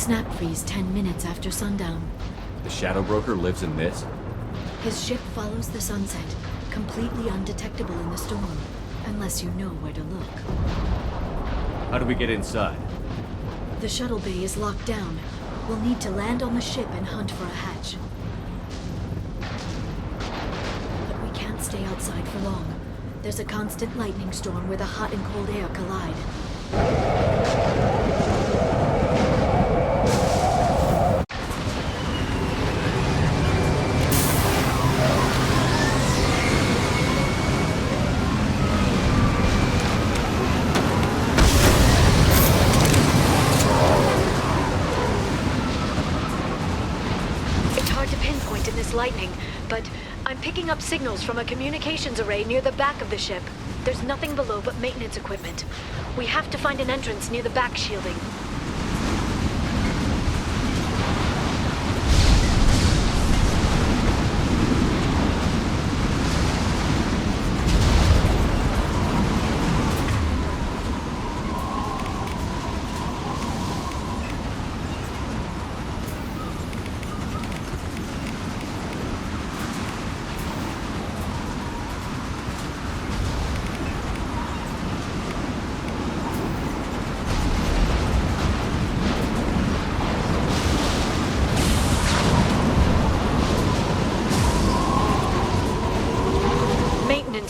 snap freeze 10 minutes after sundown. The Shadow Broker lives in this? His ship follows the sunset, completely undetectable in the storm, unless you know where to look. How do we get inside? The shuttle bay is locked down. We'll need to land on the ship and hunt for a hatch. But we can't stay outside for long. There's a constant lightning storm where the hot and cold air collide. Lightning, but I'm picking up signals from a communications array near the back of the ship. There's nothing below but maintenance equipment. We have to find an entrance near the back shielding.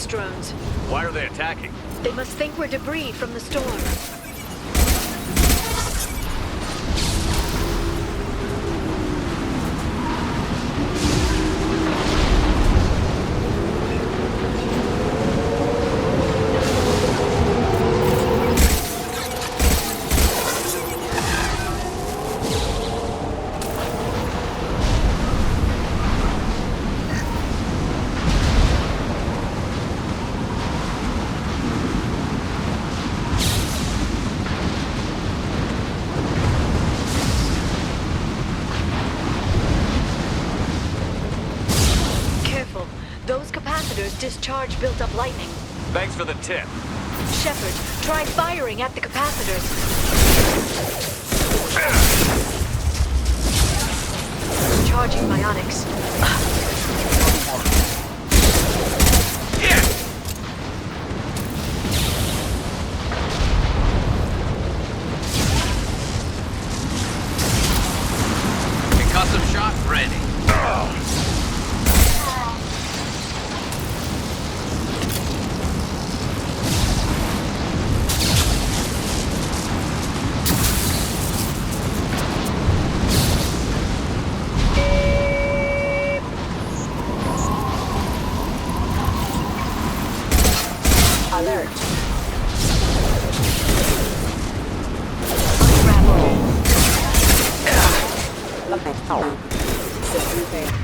Drones. Why are they attacking? They must think we're debris from the storm. Discharge built-up lightning. Thanks for the tip. Shepard, try firing at the capacitors. Charging bionics. Concussive shot ready. Alert. System failure.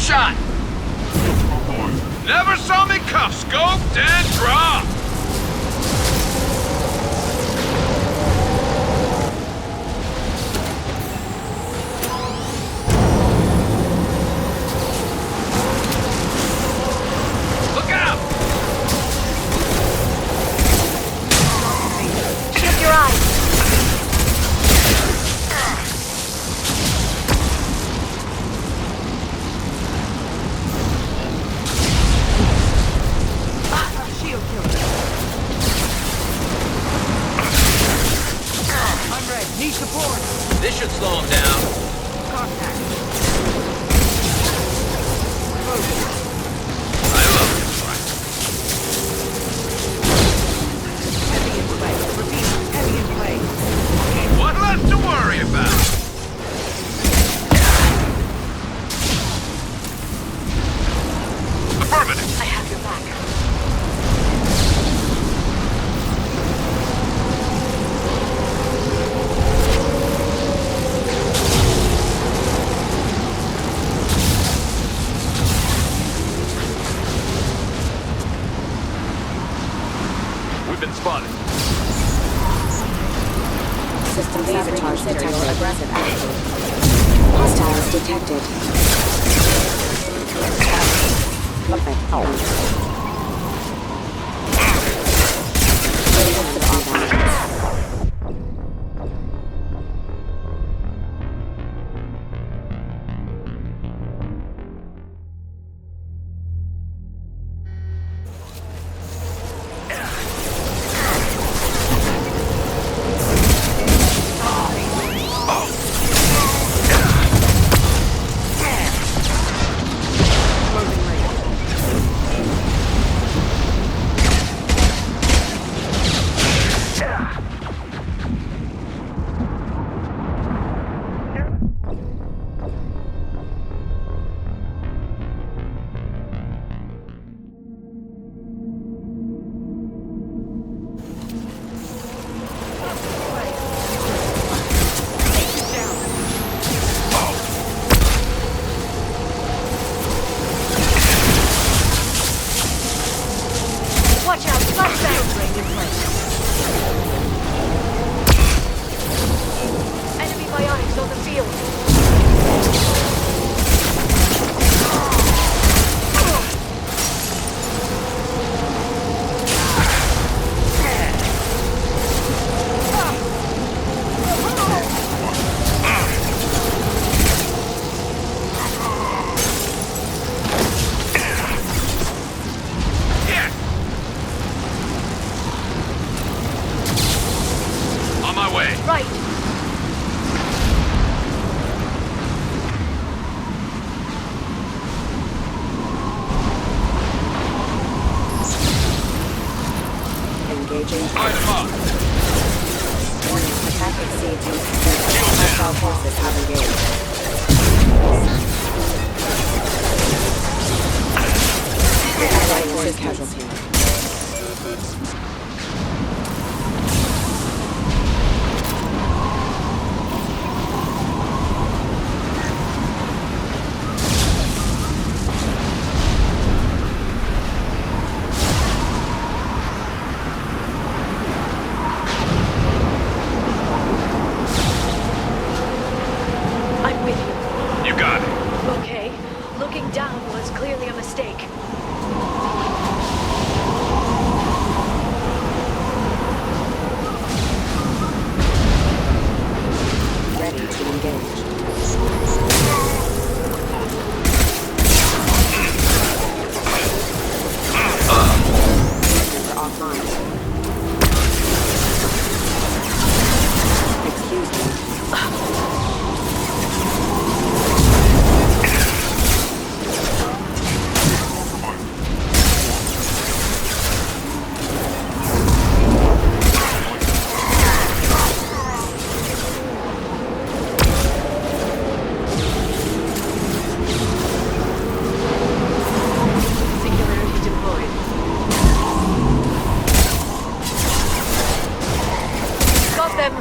Shot! Never saw me cuff, scoped and dropped! Look out! Shift your eyes! We've been spotted. System sabotage detected. Aggressive action. Hostiles detected. Defensive on-balance. Watch out, flashbang! Ring in place. Enemy bionics on the field. Yeah! On my way. Right. Engaging. Light 'em up. Warning. Attack exceeds intensity. Hostile forces have engaged. Allied forces casualty. I'm with you. You got it. Okay. Looking down was clearly a mistake. Ready to engage. Sensors are offline. Excuse me. Singularity deployed. Got them!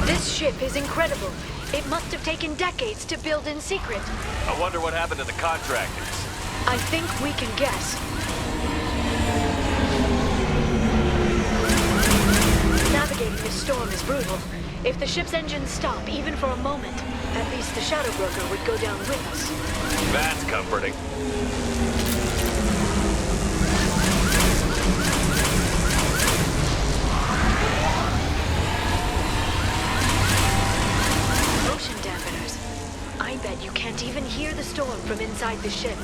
This ship is incredible. It must have taken decades to build in secret. I wonder what happened to the contractors. I think we can guess. Navigating this storm is brutal. If the ship's engines stop, even for a moment, at least the Shadow Broker would go down with us. That's comforting. Motion dampeners. I bet you can't even hear the storm from inside the ship.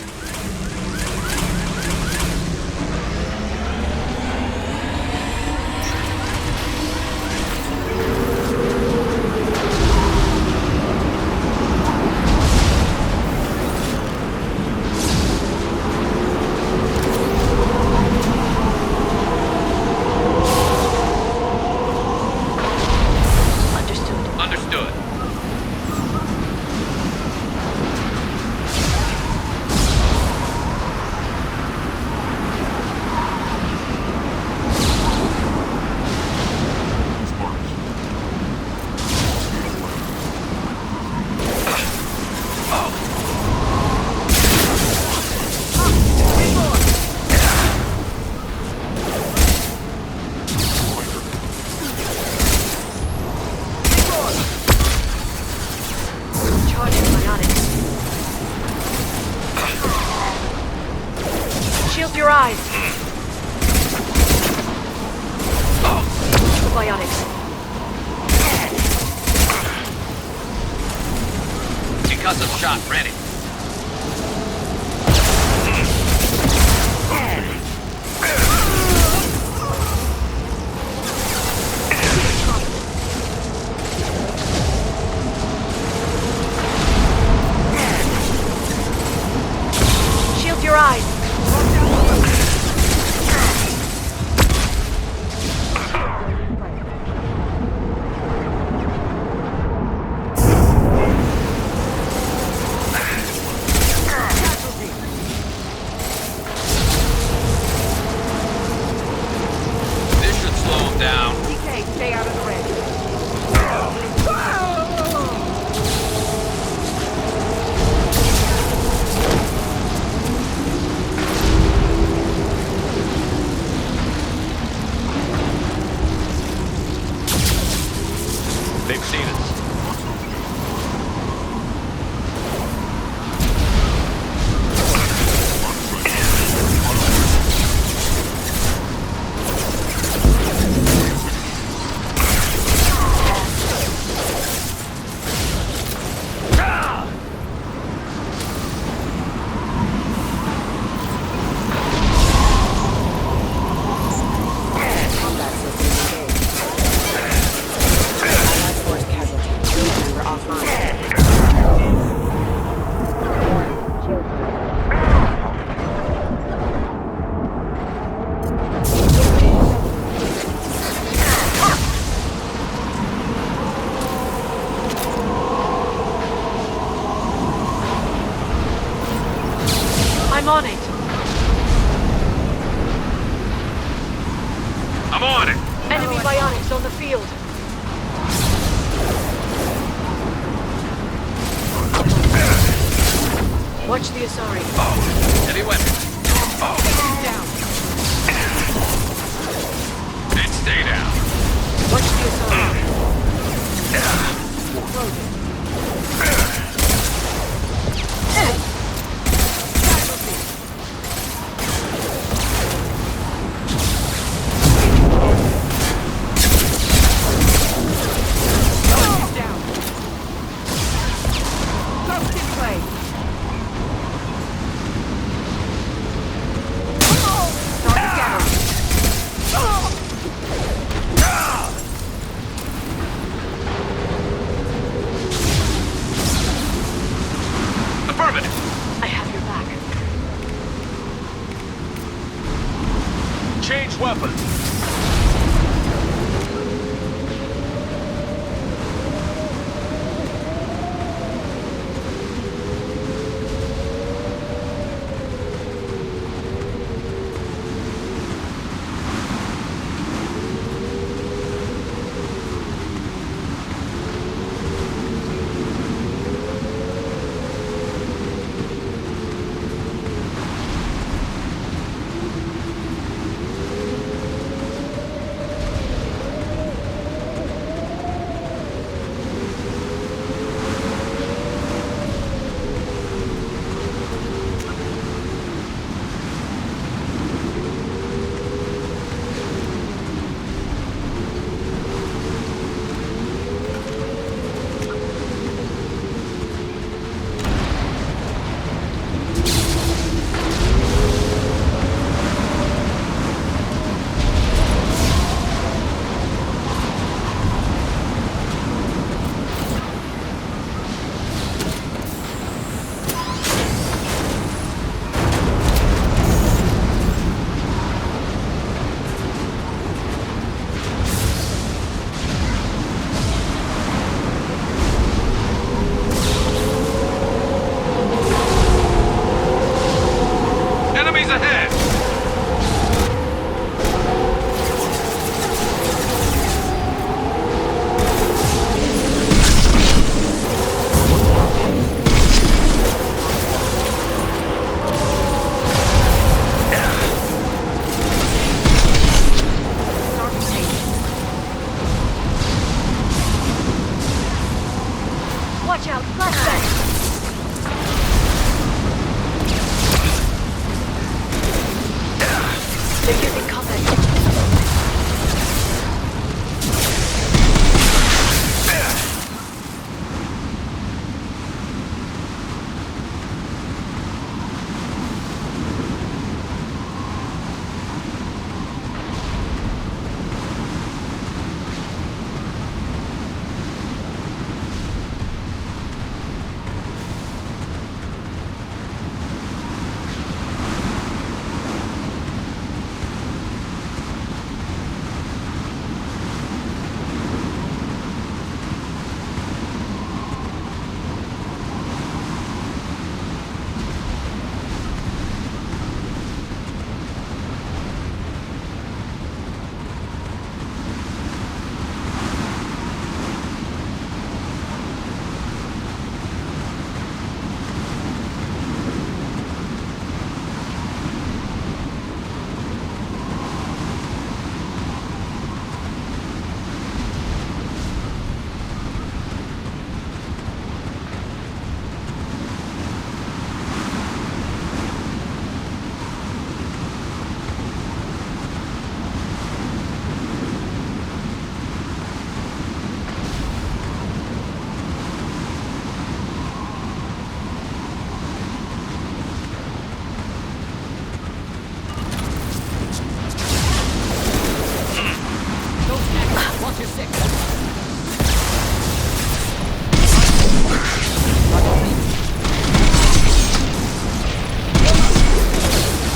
The biotics. Concussive shot ready. Shield your eyes. They've seen us. Combat system engaged. Allied force casualty. Shield member offline. I'm on it. I'm on it. Enemy bionics on the field. Watch the Asari. Heavy weapon. And stay down. Watch the Asari. Affirmative. I have your back. Change weapon. They're using combat drones.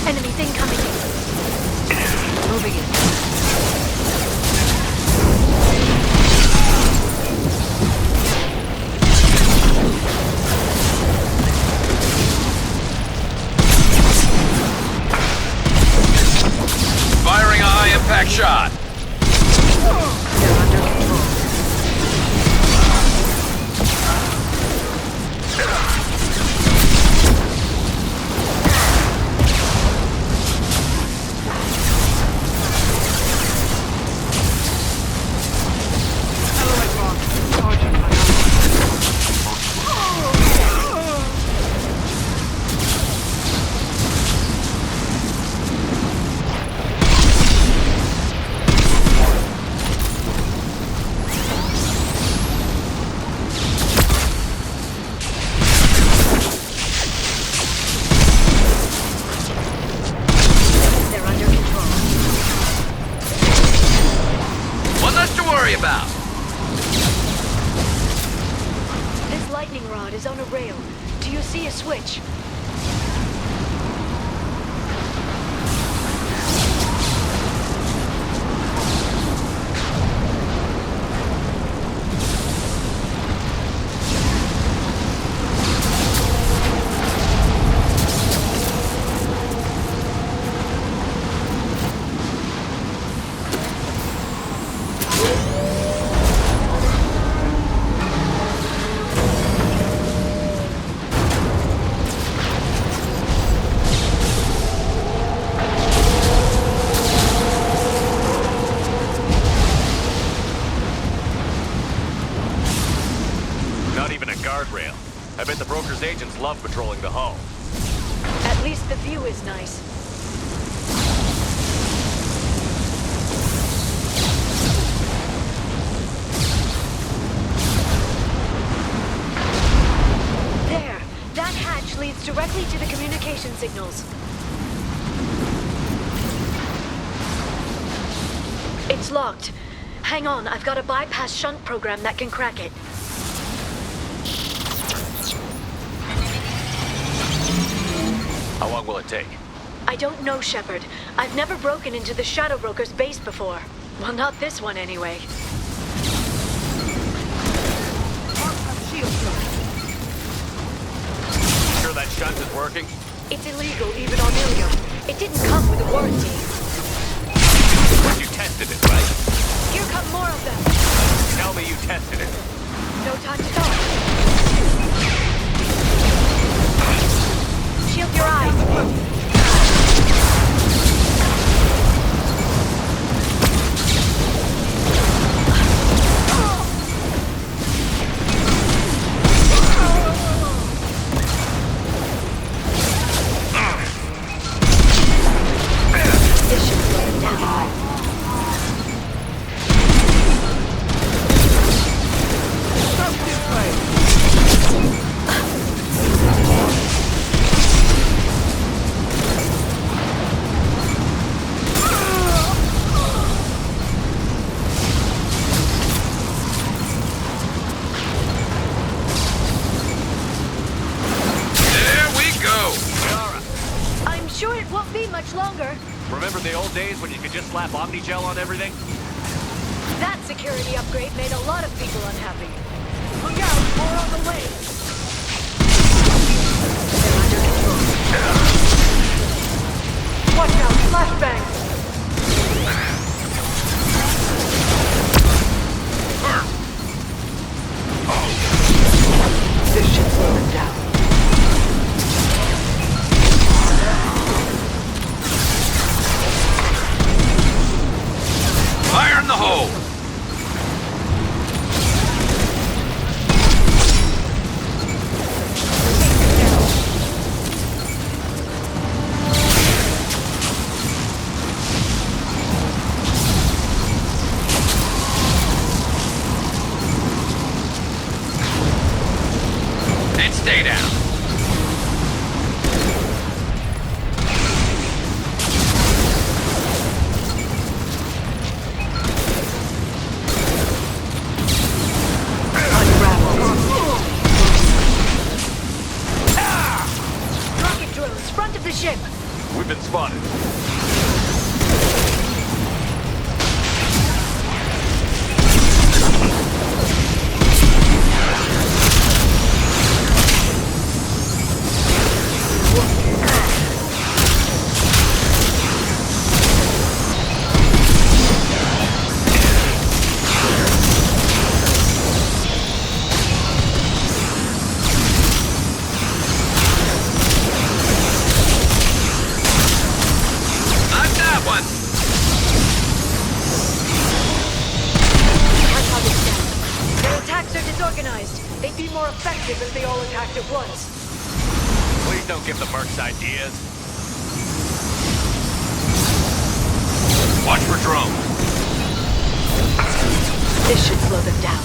Enemies incoming. Moving in. Firing a high-impact shot. They're under control. They're under control. One less to worry about. This lightning rod is on a rail. Do you see a switch? Not even a guardrail. I bet the broker's agents love patrolling the hull. At least the view is nice. There! That hatch leads directly to the communication signals. It's locked. Hang on, I've got a bypass shunt program that can crack it. How long will it take? I don't know, Shepard. I've never broken into the Shadow Broker's base before. Well, not this one anyway. Sure that shunt is working? It's illegal even on Ilium. It didn't come with a warranty. But you tested it, right? Here come more of them. Tell me you tested it. No time to talk. Shield your eyes. This should Remember the old days when you could just slap Omnigel on everything? That security upgrade made a lot of people unhappy. Look out, more on the way. They're under control. Watch out, flashbangs. This should slow them down. Fire in the hole! And stay down. Rocket drones, front of the ship. We've been spotted. Knock that one! That's how they stand. Their attacks are disorganized. They'd be more effective if they all attacked at once. Please don't give the mercs ideas. Watch for drones. This should slow them down.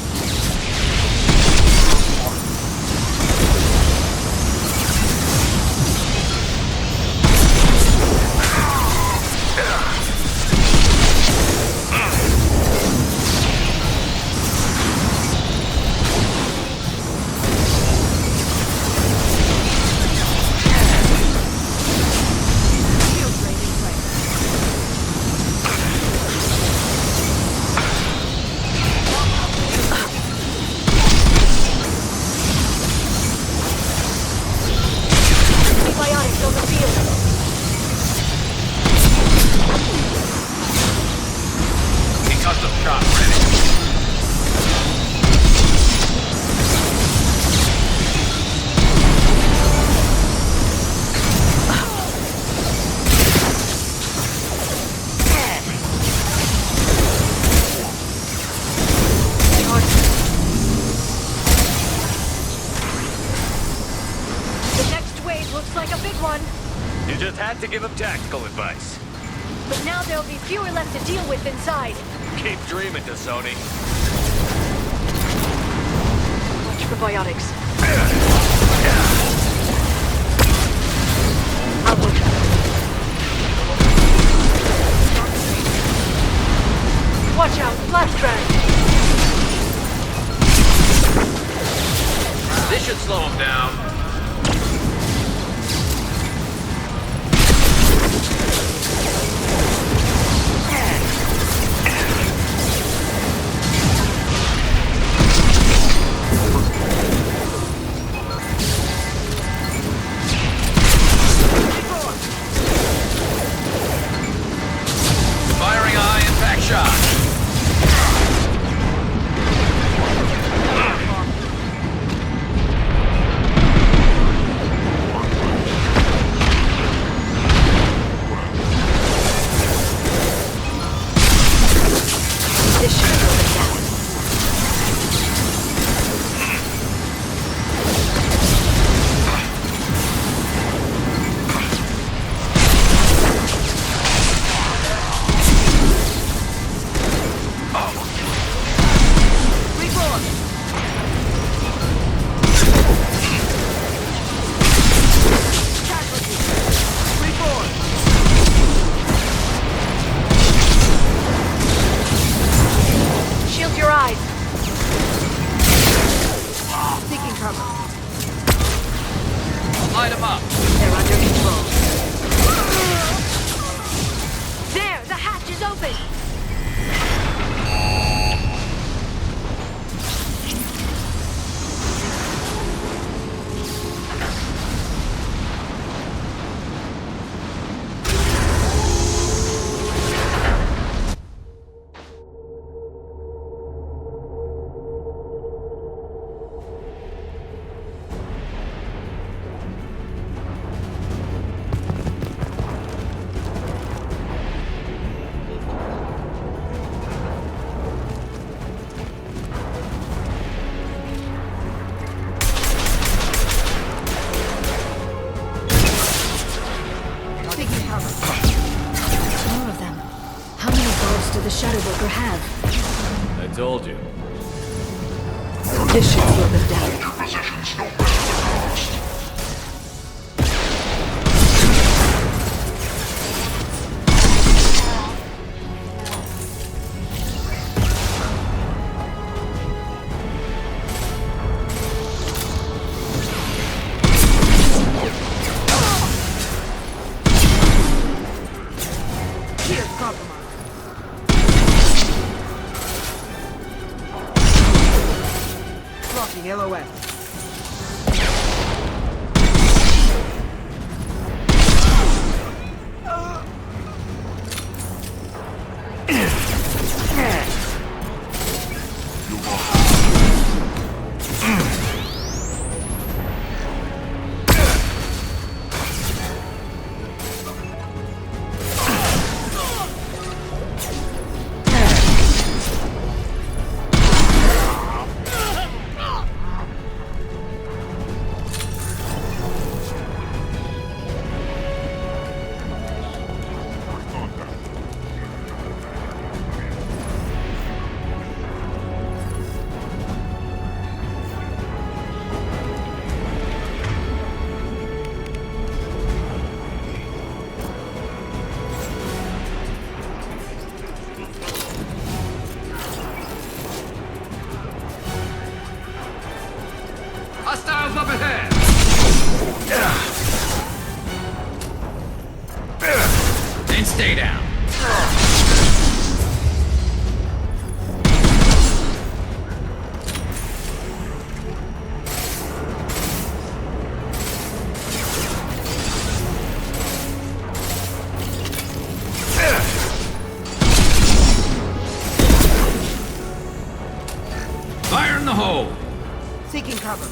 Antibiotics on the field. Custom shot ready. The next wave looks like a big one. You just had to give him tactical advice. But now there'll be fewer left to deal with inside. Keep dreaming, Sony. Watch for biotics. Outlook. Watch out, flash drag. This should slow him down. Firing a high impact shot. This should slow them down. Shield your eyes. Seeking cover. Light him up. They're under control. access to the Shadow Broker have? I told you. This should slow them down. Hostiles up ahead! And stay down. Fire in the hole! Seeking cover.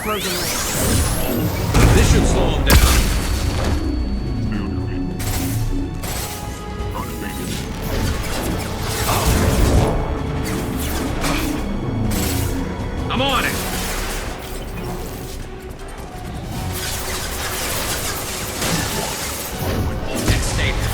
Closing range. This should slow him down. I'm on it! And stay down.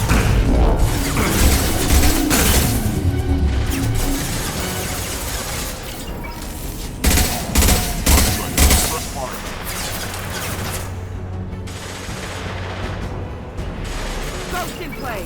Ghost in play.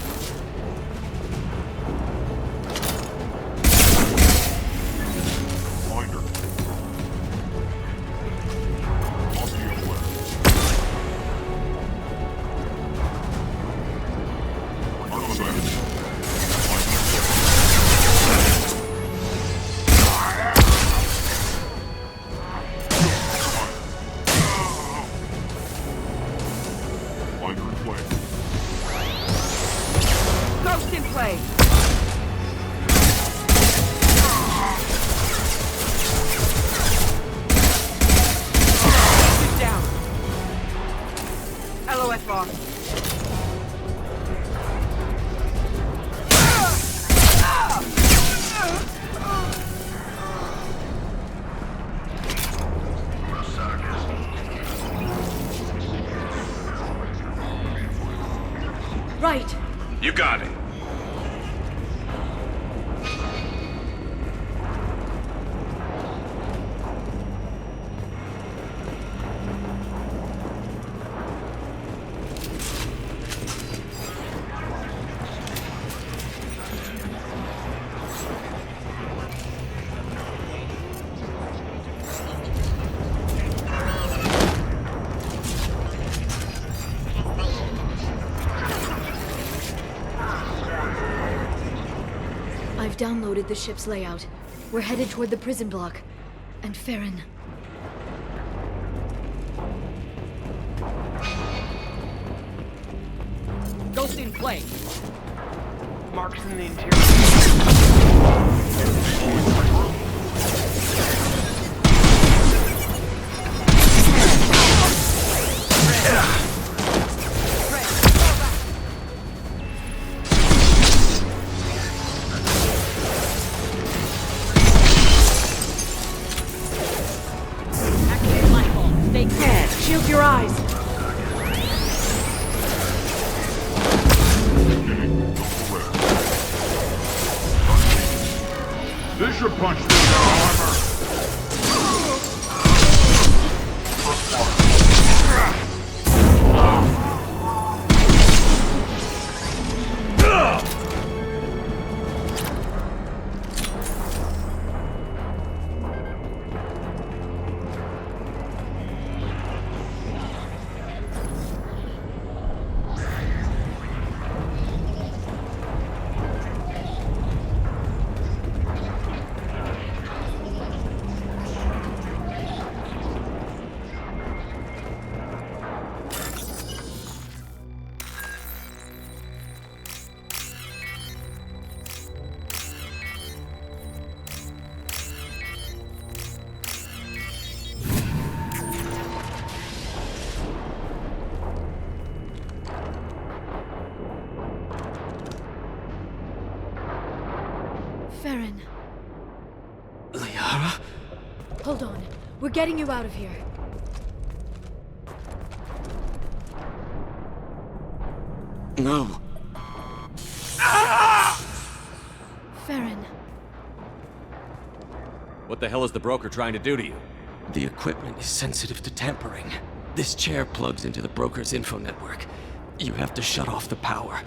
Ghost in play. Get down. LOS lost. Right. You got it. I've downloaded the ship's layout. We're headed toward the prison block. And Farron. Ghost in play. Marks in the interior. Close your eyes. This should punch through their armor. Farron, Liara? hold on. We're getting you out of here. No. Farron, What the hell is the broker trying to do to you? The equipment is sensitive to tampering. This chair plugs into the broker's info network. You have to shut off the power.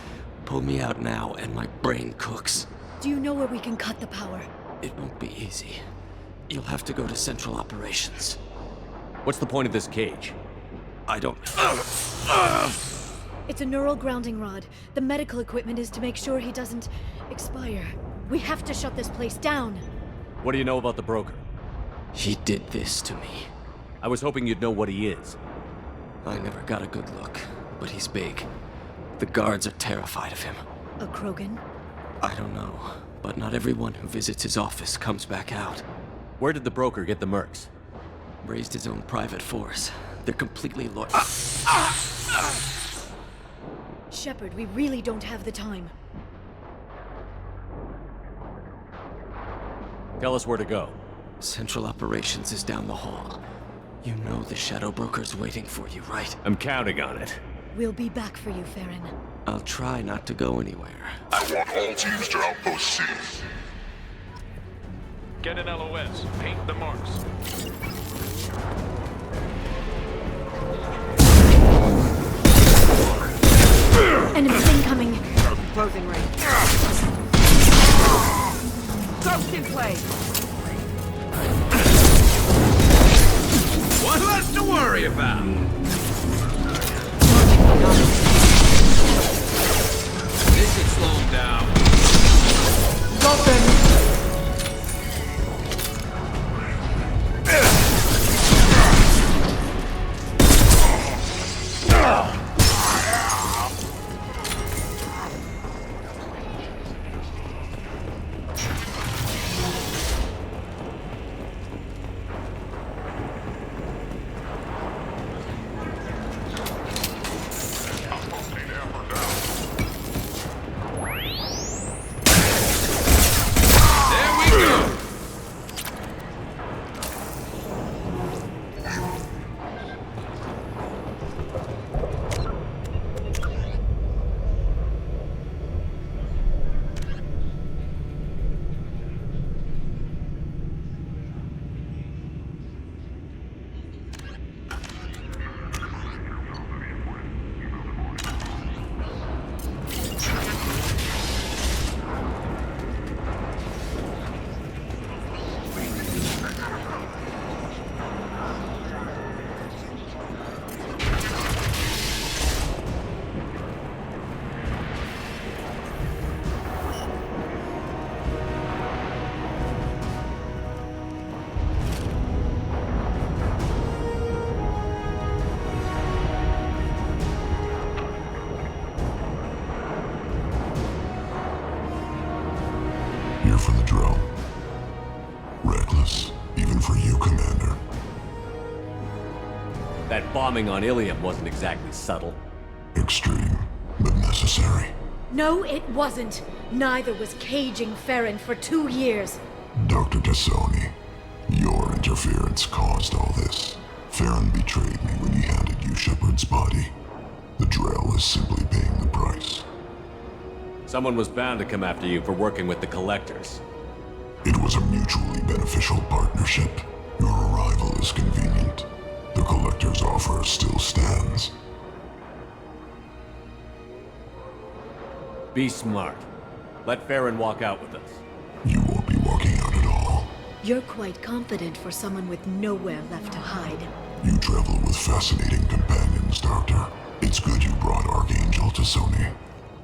Pull me out now and my brain cooks. do you know where we can cut the power? It won't be easy. You'll have to go to Central Operations. What's the point of this cage? I don't... It's a neural grounding rod. The medical equipment is to make sure he doesn't expire. We have to shut this place down. What do you know about the broker? He did this to me. I was hoping you'd know what he is. I never got a good look, but he's big. The guards are terrified of him. A Krogan? I don't know, but not everyone who visits his office comes back out. Where did the broker get the mercs? Raised his own private force. They're completely loyal. Shepard, we really don't have the time. Tell us where to go. Central Operations is down the hall. You know the Shadow Broker's waiting for you, right? I'm counting on it. We'll be back for you, Farron. I'll try not to go anywhere. I want all teams to Outpost C. Get an LOS. Paint the marks. Enemies incoming. Closing range. Ghost in play. One less to worry about. This should slow him down. There we go. Here for the drill. Reckless, even for you, Commander. That bombing on Ilium wasn't exactly subtle. Extreme, but necessary. No, it wasn't. Neither was caging Farron for 2 years. Dr. Tassoni, your interference caused all this. Farron betrayed me when he handed you Shepard's body. The Drell is simply paying the price. Someone was bound to come after you for working with the Collectors. It was a mutually beneficial partnership. Your arrival is convenient. The Collector's offer still stands. Be smart. Let Farron walk out with us. You won't be walking out at all. You're quite confident for someone with nowhere left to hide. You travel with fascinating companions, Doctor. It's good you brought Archangel to Sony.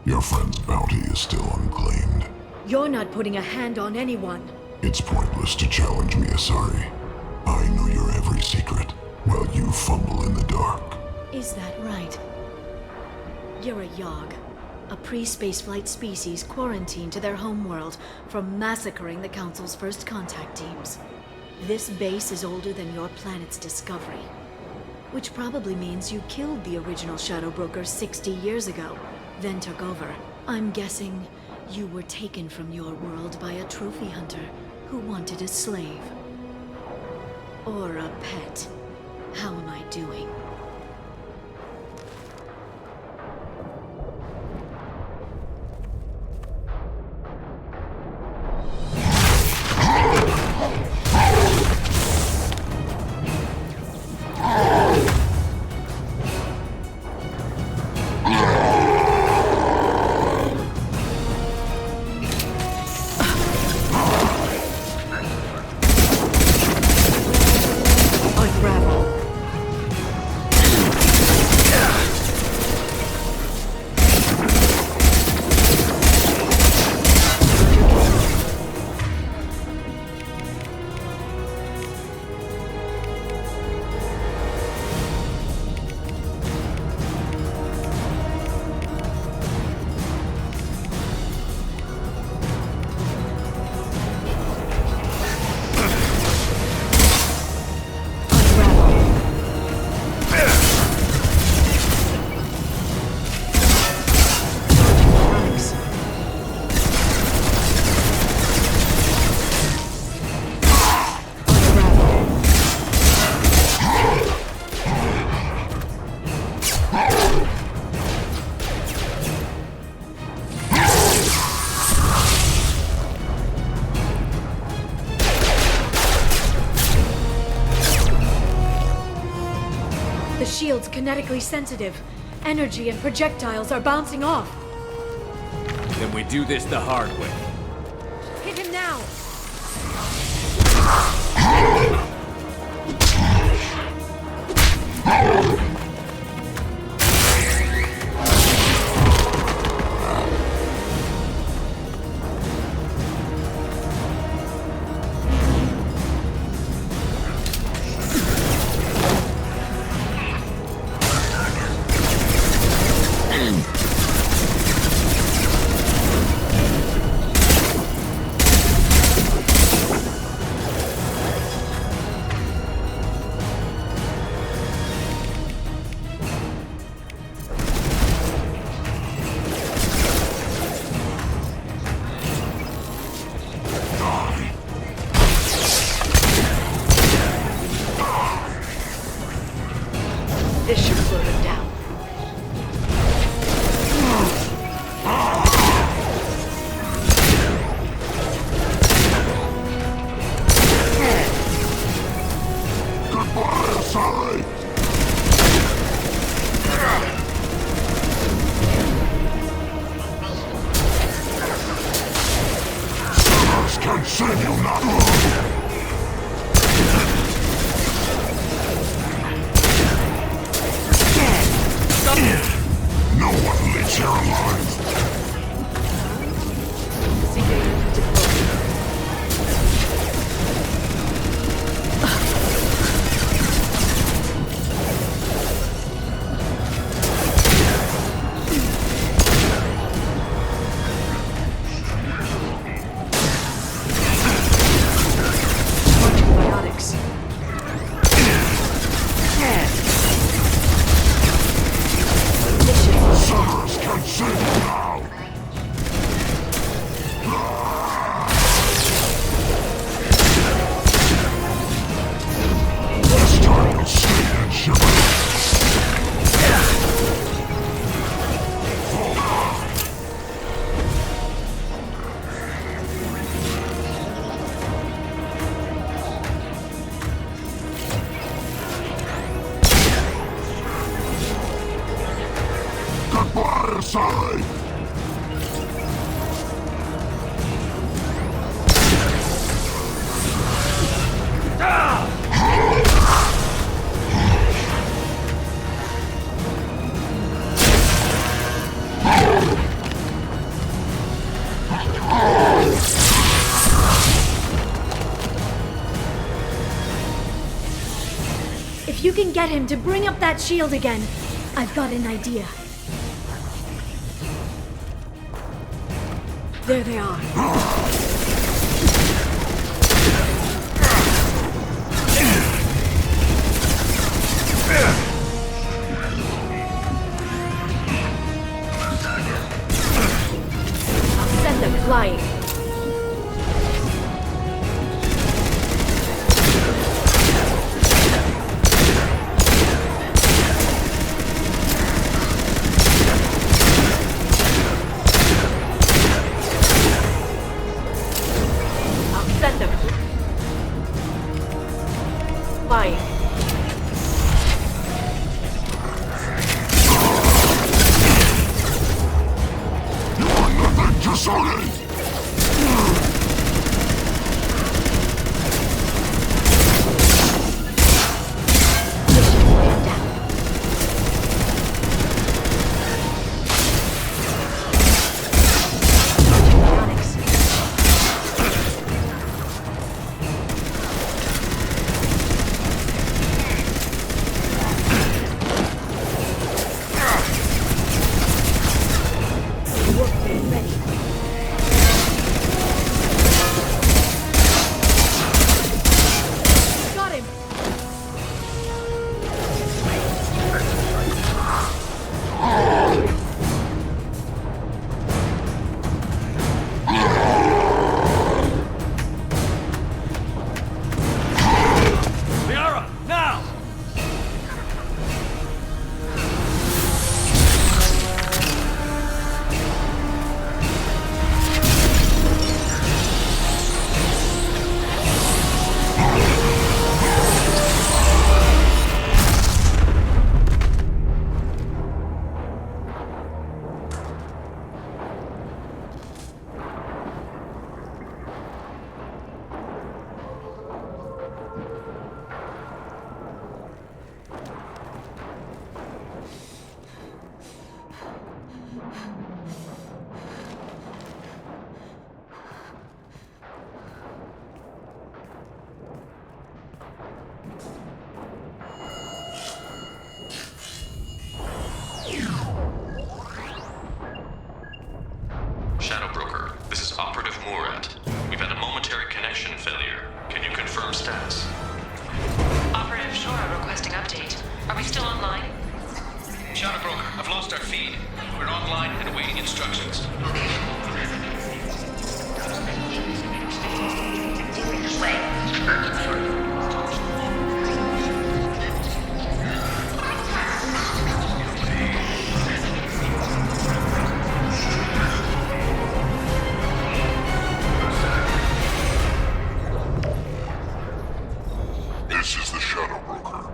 Your friend's bounty is still unclaimed. You're not putting a hand on anyone. It's pointless to challenge me, Asari. I know your every secret, while you fumble in the dark. Is that right? You're a Yogg, a pre-spaceflight species quarantined to their homeworld from massacring the Council's first contact teams. This base is older than your planet's discovery, which probably means you killed the original Shadow Brokers 60 years ago, then took over. I'm guessing you were taken from your world by a trophy hunter who wanted a slave. Or a pet. How am I doing? The shield's kinetically sensitive. Energy and projectiles are bouncing off. Then we do this the hard way. Hit him now! This should slow them down. Goodbye, Asari! Sinners can save you now! No one lives here alive! Antibiotics. Sinners can save you now! This time you'll stay side! If you can get him to bring up that shield again, I've got an idea. There they are. I'll send them flying. Flying. Nothing to say! Shadow Broker, this is Operative Murat. We've had a momentary connection failure. Can you confirm status? Operative Shora requesting update. Are we still online? Shadow Broker, I've lost our feed. We're online and awaiting instructions. This is the Shadow Broker.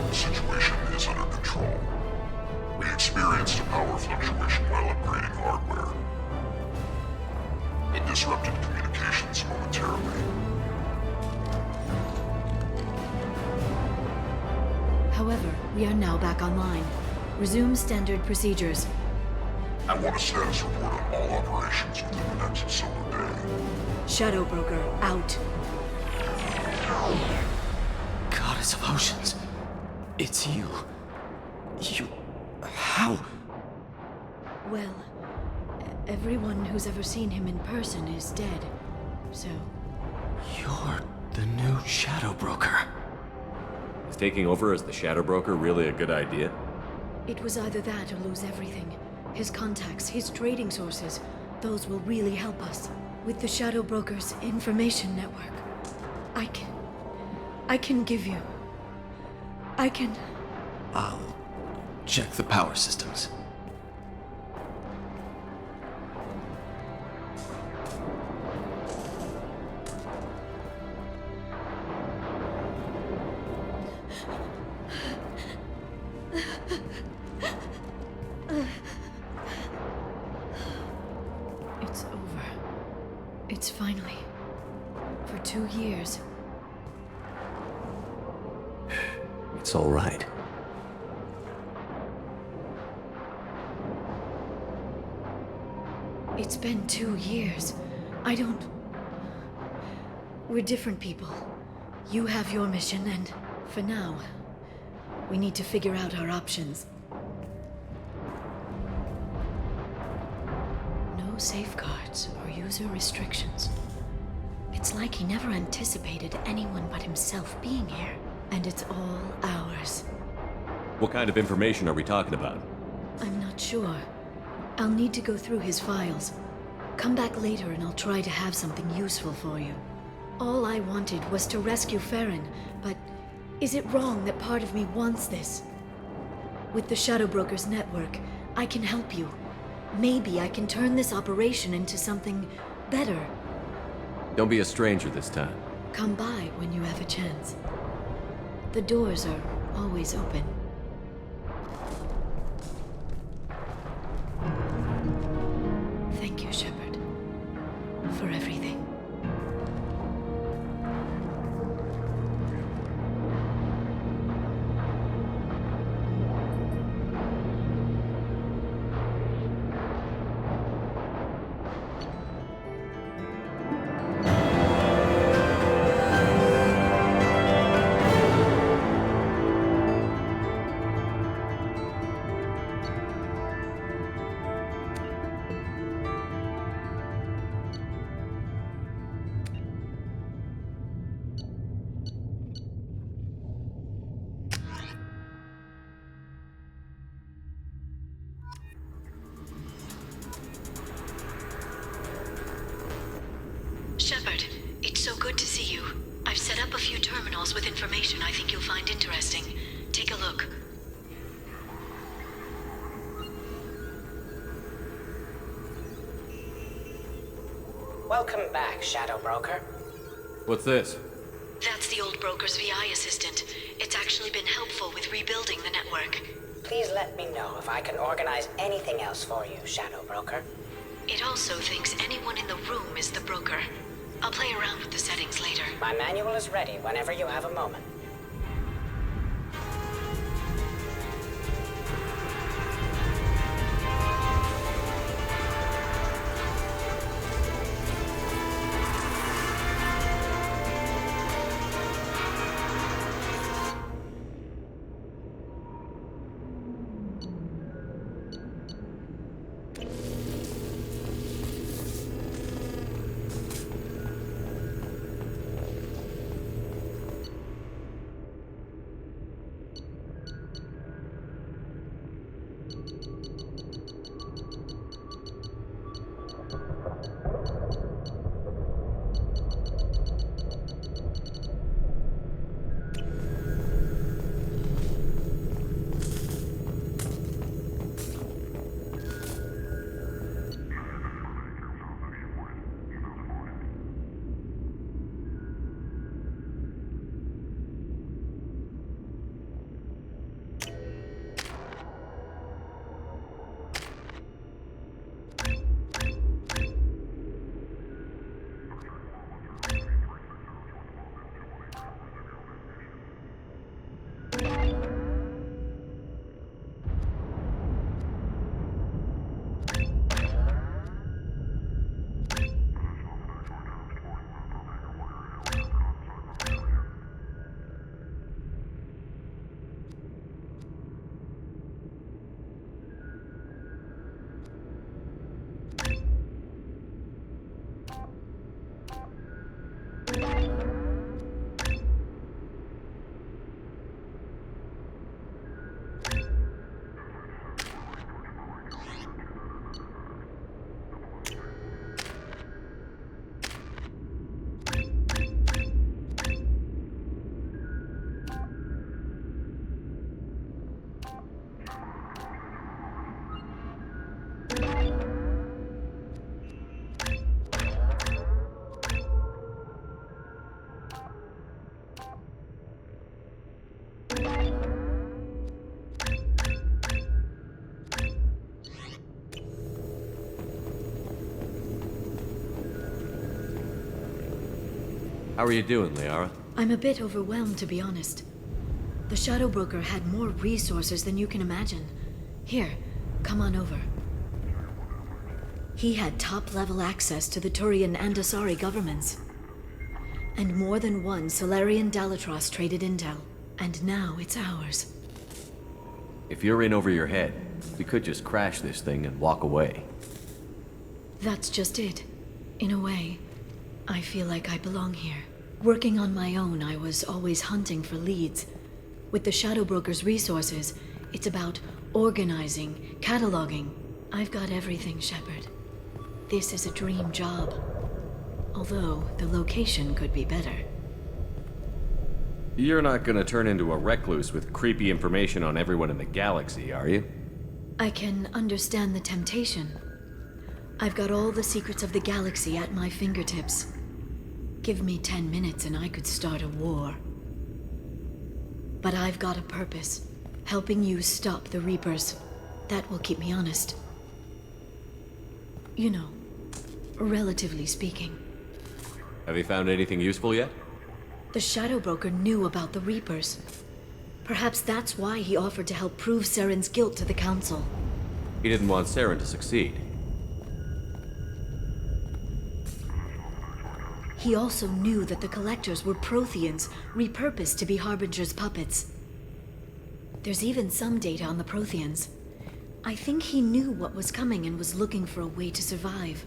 The situation is under control. We experienced a power fluctuation while upgrading hardware. It disrupted communications momentarily. However, we are now back online. Resume standard procedures. I want a status report on all operations within the next solar day. Shadow Broker, out. Goddess of Oceans. It's you. You... How? Well, everyone who's ever seen him in person is dead. So, You're the new Shadow Broker. Is taking over as the Shadow Broker really a good idea? it was either that or lose everything. His contacts, his trading sources, those will really help us. With the Shadow Broker's information network, I can give you... I'll check the power systems. It's finally. For 2 years. It's all right. It's been 2 years. I don't... We're different people. You have your mission, and for now, we need to figure out our options. No safeguards or user restrictions. It's like he never anticipated anyone but himself being here, and it's all ours. What kind of information are we talking about? I'm not sure. I'll need to go through his files. Come back later and I'll try to have something useful for you. All I wanted was to rescue Farron, but is it wrong that part of me wants this? With the Shadow Brokers network, I can help you. Maybe I can turn this operation into something better. Don't be a stranger this time. Come by when you have a chance. The doors are always open. Thank you, Shepard, for everything. Shepard, it's so good to see you. I've set up a few terminals with information I think you'll find interesting. Take a look. Welcome back, Shadow Broker. What's this? That's the old broker's VI assistant. It's actually been helpful with rebuilding the network. Please let me know if I can organize anything else for you, Shadow Broker. It also thinks anyone in the room is the broker. I'll play around with the settings later. My manual is ready whenever you have a moment. How are you doing, Liara? I'm a bit overwhelmed, to be honest. The Shadow Broker had more resources than you can imagine. Here, come on over. He had top-level access to the Turian and Asari governments. And more than one Solarian Dalatros traded intel. And now it's ours. If you're in over your head, we could just crash this thing and walk away. That's just it. In a way, I feel like I belong here. Working on my own, I was always hunting for leads. With the Shadow Broker's resources, it's about organizing, cataloging. I've got everything, Shepard. This is a dream job. Although, the location could be better. You're not gonna turn into a recluse with creepy information on everyone in the galaxy, are you? I can understand the temptation. I've got all the secrets of the galaxy at my fingertips. Give me 10 minutes and I could start a war. But I've got a purpose. Helping you stop the Reapers. That will keep me honest. You know, relatively speaking. Have you found anything useful yet? The Shadow Broker knew about the Reapers. Perhaps that's why he offered to help prove Saren's guilt to the Council. He didn't want Saren to succeed. He also knew that the Collectors were Protheans, repurposed to be Harbinger's puppets. There's even some data on the Protheans. I think he knew what was coming and was looking for a way to survive.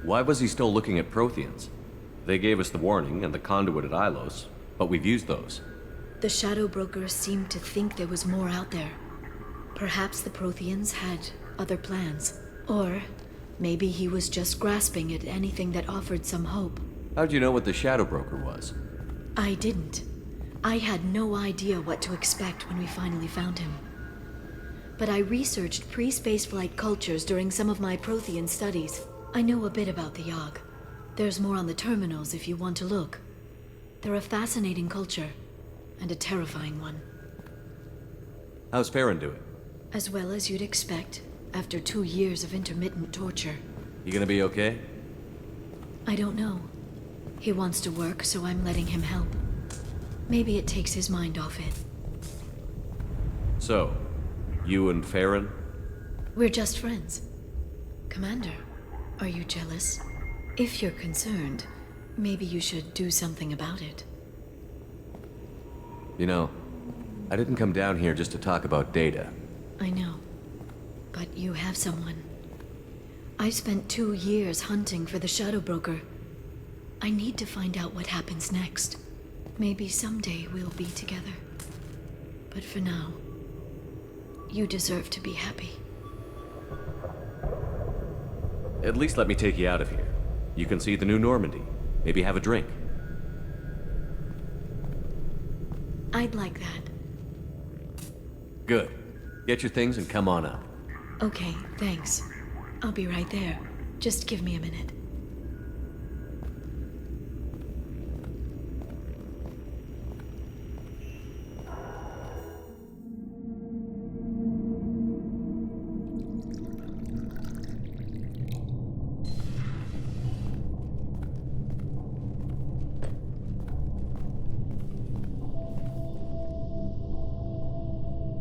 Why was he still looking at Protheans? They gave us the warning and the conduit at Ilos, but we've used those. The Shadow Broker seemed to think there was more out there. Perhaps the Protheans had other plans. Or maybe he was just grasping at anything that offered some hope. How'd you know what the Shadow Broker was? I didn't. I had no idea what to expect when we finally found him. But I researched pre-spaceflight cultures during some of my Prothean studies. I know a bit about the Yogg. There's more on the terminals if you want to look. They're a fascinating culture, and a terrifying one. How's Farron doing? As well as you'd expect, after 2 years of intermittent torture. You gonna be okay? I don't know. He wants to work, so I'm letting him help. Maybe it takes his mind off it. So, you and Farron? We're just friends. Commander, are you jealous? If you're concerned, maybe you should do something about it. You know, I didn't come down here just to talk about data. I know. But you have someone. I spent 2 years hunting for the Shadow Broker. I need to find out what happens next. Maybe someday we'll be together. But for now, you deserve to be happy. At least let me take you out of here. You can see the new Normandy. Maybe have a drink. I'd like that. Good. Get your things and come on up. Okay, thanks. I'll be right there. Just give me a minute.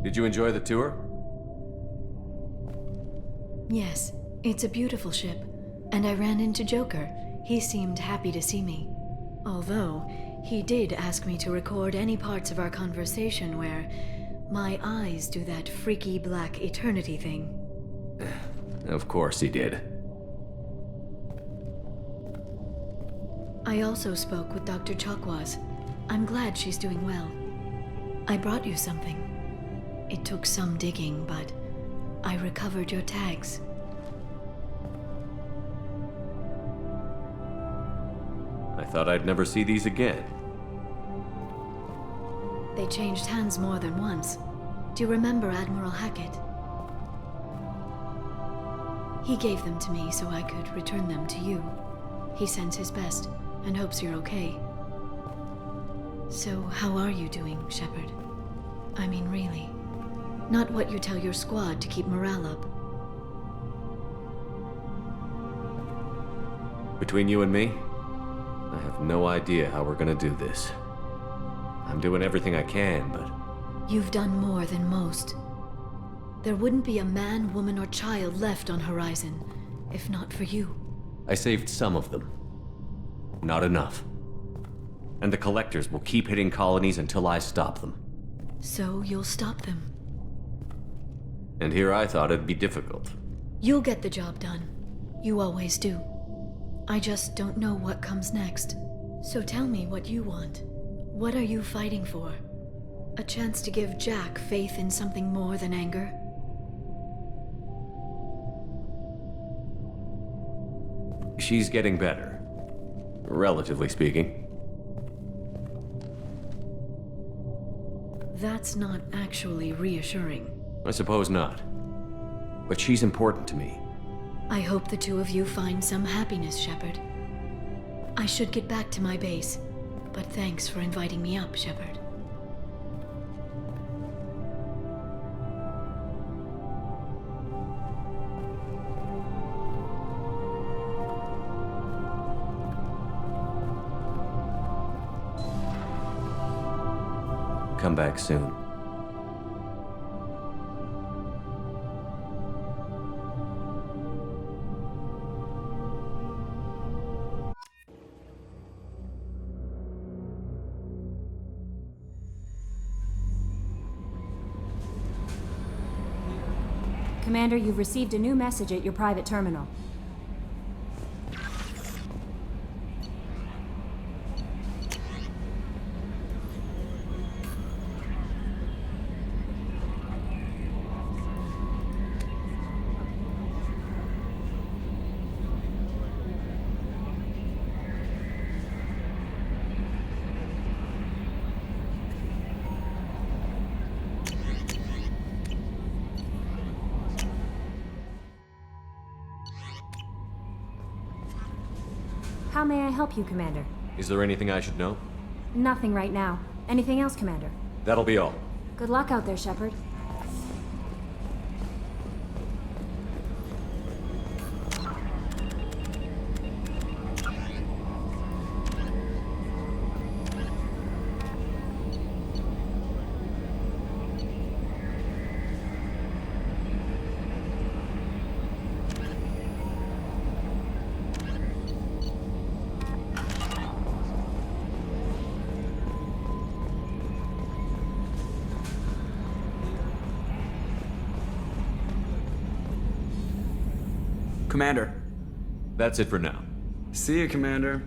Did you enjoy the tour? Yes, it's a beautiful ship. And I ran into Joker. He seemed happy to see me. Although, he did ask me to record any parts of our conversation where my eyes do that freaky black eternity thing. Of course he did. I also spoke with Dr. Chakwas. I'm glad she's doing well. I brought you something. It took some digging, but I recovered your tags. I thought I'd never see these again. They changed hands more than once. Do you remember Admiral Hackett? He gave them to me so I could return them to you. He sends his best and hopes you're okay. So how are you doing, Shepard? I mean, really. Not what you tell your squad to keep morale up. Between you and me, I have no idea how we're gonna do this. I'm doing everything I can, but... You've done more than most. There wouldn't be a man, woman, or child left on Horizon, if not for you. I saved some of them. Not enough. And the Collectors will keep hitting colonies until I stop them. So you'll stop them. And here I thought it'd be difficult. You'll get the job done. You always do. I just don't know what comes next. So tell me what you want. What are you fighting for? A chance to give Jack faith in something more than anger? She's getting better. Relatively speaking. That's not actually reassuring. I suppose not. But she's important to me. I hope the two of you find some happiness, Shepard. I should get back to my base, but thanks for inviting me up, Shepard. Come back soon. Commander, you've received a new message at your private terminal. How may I help you, Commander? Is there anything I should know? Nothing right now. Anything else, Commander? That'll be all. Good luck out there, Shepard. Commander. That's it for now. See you, Commander.